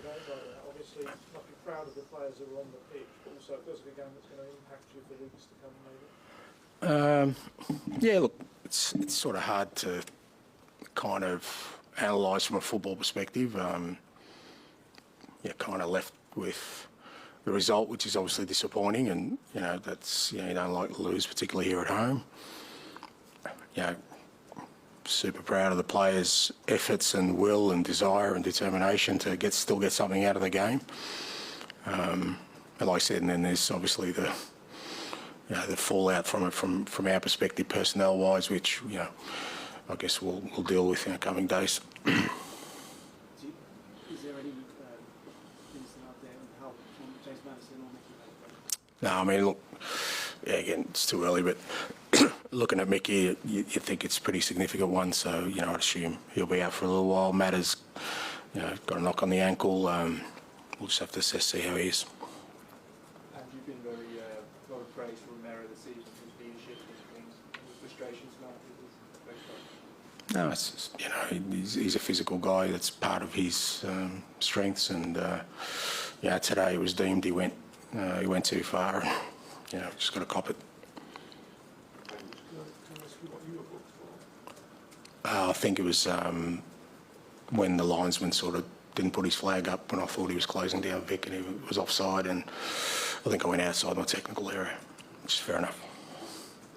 about that? Obviously, you must be proud of the players that are on the pitch, but also it feels like a game that's going to impact you for weeks to come, maybe. Yeah, look, it's sort of hard to kind of analyse from a football perspective. Yeah, kind of left with the result, which is obviously disappointing, and that's you don't like to lose, particularly here at home. Super proud of the players' efforts and will and desire and determination to still get something out of the game. And like I said, and then there's obviously the fallout from it from our perspective, personnel-wise, which I guess we'll deal with in the coming days. Is there any things out there on how James Maddison or Mickey? No, I mean, look, yeah, again, it's too early, but looking at Mickey, you think it's a pretty significant one, so, I'd assume he'll be out for a little while. Matt has, got a knock on the ankle. We'll just have to see how he is. And you've been very, a lot of praise for Romero this season, his leadership, his things, his frustrations now. No, it's just, he's a physical guy. That's part of his strengths, and today it was deemed he went too far. Just got to cop it. I think it was when the linesman sort of didn't put his flag up when I thought he was closing down Vic and he was offside, and I think I went outside my technical area, which is fair enough.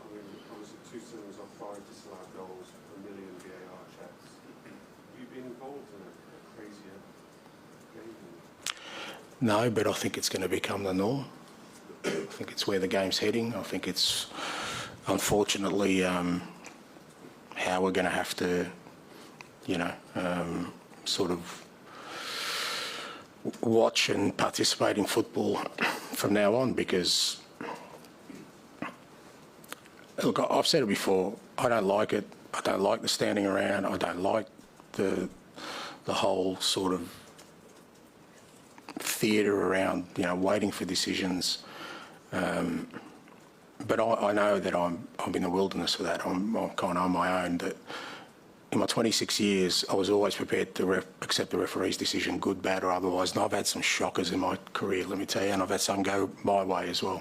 I mean, obviously 2 sinners offside, disallowed goals, a million VAR checks. Have you been involved in a crazier game? No, but I think it's going to become the norm. I think it's where the game's heading. I think it's, unfortunately, how we're going to have to, sort of watch and participate in football from now on, because, look, I've said it before, I don't like it. I don't like the standing around. I don't like the whole sort of theatre around, waiting for decisions. But I know that I'm in the wilderness for that. I'm kind of on my own. That in my 26 years, I was always prepared to accept the referee's decision, good, bad, or otherwise. And I've had some shockers in my career, let me tell you, and I've had some go my way as well.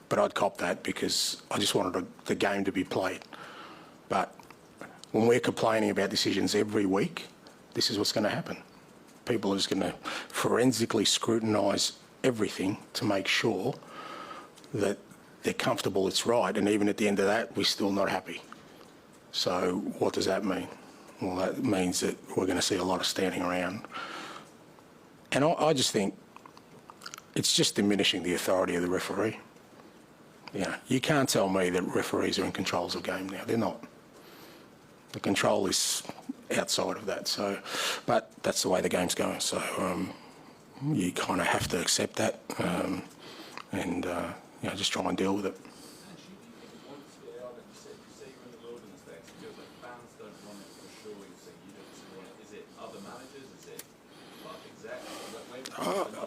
But I'd cop that because I just wanted the game to be played. But when we're complaining about decisions every week, this is what's going to happen. People are just going to forensically scrutinise everything to make sure that they're comfortable it's right, and even at the end of that, we're still not happy. So what does that mean? Well, that means that we're going to see a lot of standing around. And I just think it's just diminishing the authority of the referee. You can't tell me that referees are in control of the game now. They're not. The control is outside of that. So, but that's the way the game's going. So you kind of have to accept that and just try and deal with it.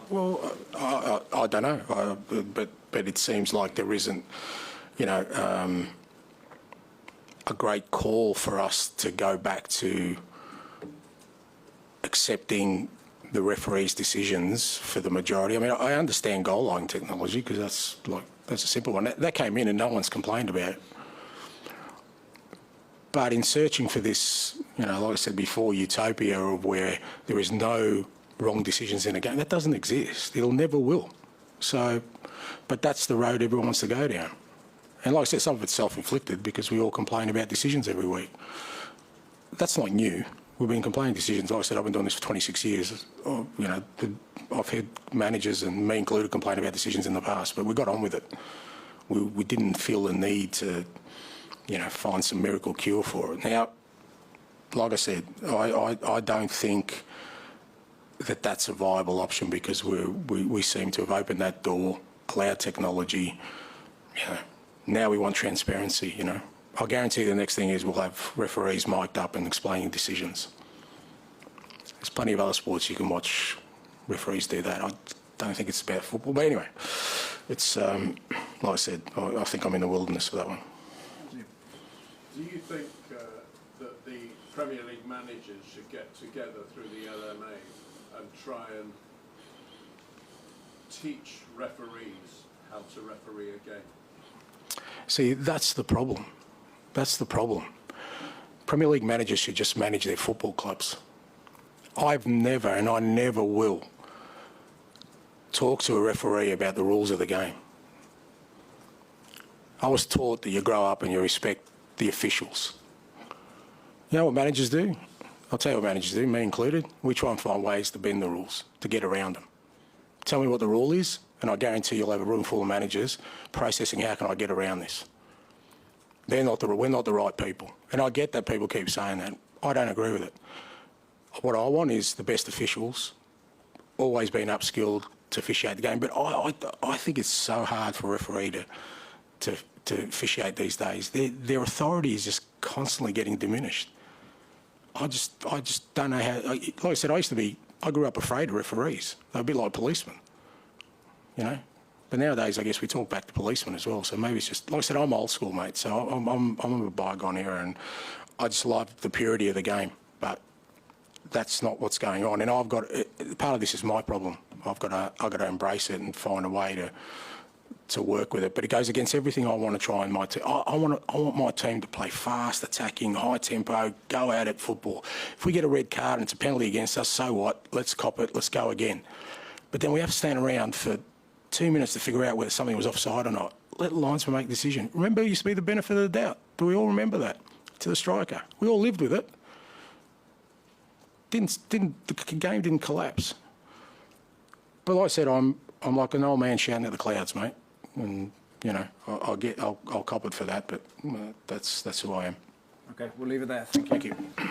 Well, I don't know, but it seems like there isn't, a great call for us to go back to accepting the referee's decisions for the majority. I mean, I understand goal line technology because that's a simple one. That came in and no one's complained about it. But in searching for this, like I said before, utopia of where there is no wrong decisions in a game, that doesn't exist. It'll never will. So, but that's the road everyone wants to go down. And like I said, some of it's self-inflicted because we all complain about decisions every week. That's not new. We've been complaining decisions. Like I said, I've been doing this for 26 years. I've had managers, and me included, complain about decisions in the past, but we got on with it. We didn't feel the need to, find some miracle cure for it. Now, like I said, I don't think that that's a viable option because we seem to have opened that door, allowed technology. Now we want transparency, I'll guarantee the next thing is we'll have referees mic'd up and explaining decisions. There's plenty of other sports you can watch referees do that. I don't think it's about football. But anyway, it's, like I said, I think I'm in the wilderness for that one. Do you think that the Premier League managers should get together through the LMA and try and teach referees how to referee a game? See, that's the problem. That's the problem. Premier League managers should just manage their football clubs. I've never, and I never will, talk to a referee about the rules of the game. I was taught that you grow up and you respect the officials. You know what managers do? I'll tell you what managers do, me included. We try and find ways to bend the rules, to get around them. Tell me what the rule is, and I guarantee you'll have a room full of managers processing how can I get around this. We're not the right people. And I get that people keep saying that. I don't agree with it. What I want is the best officials, always been upskilled to officiate the game. But I think it's so hard for a referee to officiate these days. Their authority is just constantly getting diminished. I just don't know how. Like I said, I grew up afraid of referees. They're a bit like policemen, you know. But nowadays, I guess we talk back to policemen as well. So maybe it's just, like I said, I'm old school, mate. So I'm a bygone era, and I just love the purity of the game. But that's not what's going on. And I've got part of this is my problem. I've got to embrace it and find a way to work with it. But it goes against everything I want to try in my team. I want my team to play fast, attacking, high tempo, go out at football. If we get a red card and it's a penalty against us, so what? Let's cop it. Let's go again. But then we have to stand around for 2 minutes to figure out whether something was offside or not. Let the linesman make a decision. Remember, it used to be the benefit of the doubt. Do we all remember that? To the striker. We all lived with it. The game didn't collapse. But like I said, I'm like an old man shouting at the clouds, mate. And you know, I'll cop it for that. But that's who I am. Okay, we'll leave it there. Thank you. Thank you.